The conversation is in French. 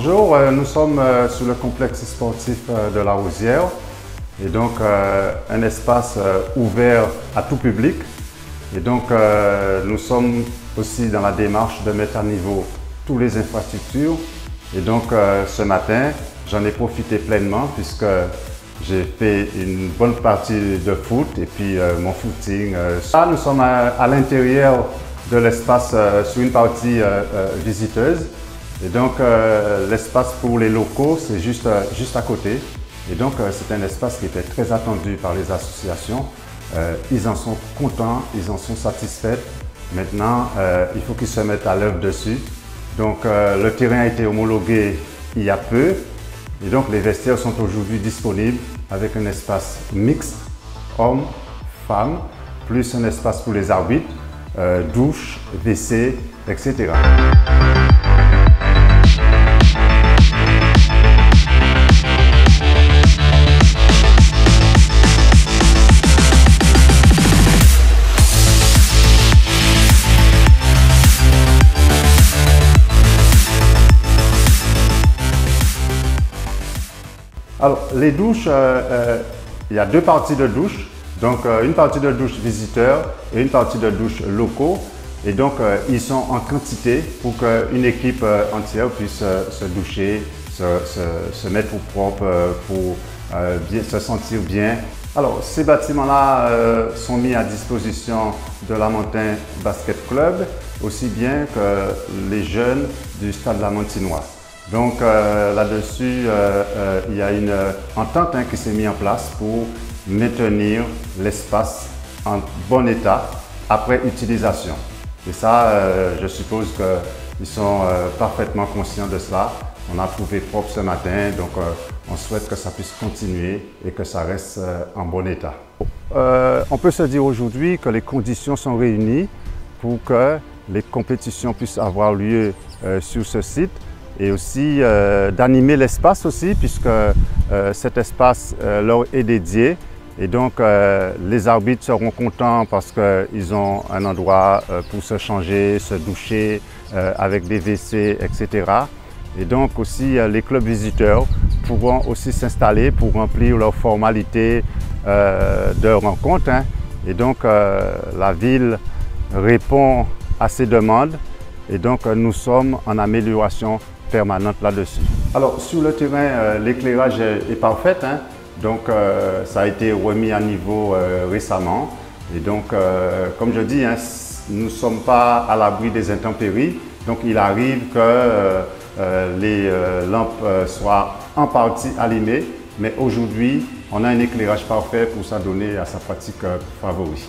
Bonjour, nous sommes sur le complexe sportif de La Rosière et donc un espace ouvert à tout public. Et donc nous sommes aussi dans la démarche de mettre à niveau toutes les infrastructures. Et donc ce matin, j'en ai profité pleinement puisque j'ai fait une bonne partie de foot et puis mon footing. Là, nous sommes à l'intérieur de l'espace sur une partie visiteuse. Et donc l'espace pour les locaux, c'est juste à côté. Et donc c'est un espace qui était très attendu par les associations. Ils en sont contents, ils en sont satisfaits. Maintenant, il faut qu'ils se mettent à l'œuvre dessus. Donc le terrain a été homologué il y a peu. Et donc les vestiaires sont aujourd'hui disponibles avec un espace mixte, hommes, femmes, plus un espace pour les arbitres, douche, WC, etc. Alors, les douches, il y a deux parties de douche. Donc, une partie de douche visiteurs et une partie de douche locaux. Et donc, ils sont en quantité pour qu'une équipe entière puisse se doucher, se mettre au propre pour bien, se sentir bien. Alors, ces bâtiments-là sont mis à disposition de Lamontin Basket Club, aussi bien que les jeunes du Stade Lamontinois. Donc là-dessus, il y a une entente qui s'est mise en place pour maintenir l'espace en bon état après utilisation. Et ça, je suppose qu'ils sont parfaitement conscients de cela. On a trouvé propre ce matin, donc on souhaite que ça puisse continuer et que ça reste en bon état. On peut se dire aujourd'hui que les conditions sont réunies pour que les compétitions puissent avoir lieu sur ce site. Et aussi d'animer l'espace aussi, puisque cet espace leur est dédié. Et donc les arbitres seront contents parce qu'ils ont un endroit pour se changer, se doucher avec des WC, etc. Et donc aussi les clubs visiteurs pourront aussi s'installer pour remplir leurs formalités de rencontre. Et donc la ville répond à ces demandes. Et donc nous sommes en amélioration permanente là-dessus. Alors sur le terrain, l'éclairage est parfait, donc ça a été remis à niveau récemment. Et donc comme je dis, nous ne sommes pas à l'abri des intempéries, donc il arrive que les lampes soient en partie allumées, mais aujourd'hui on a un éclairage parfait pour s'adonner à sa pratique favorite.